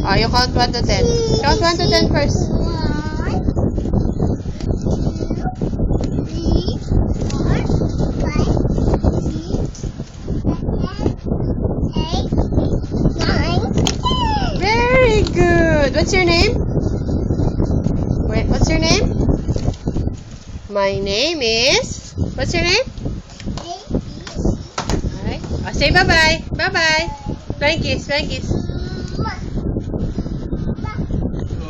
Oh, you count 1 to 10. Count 1 to 10 first. 1, 2, 3, 4, 5, 6, 7, 8, 9, 10. Very good. What's your name? Wait, what's your name? My name is... What's your name? Alright. Oh, say bye-bye. Bye-bye. Flying kiss, flying kiss.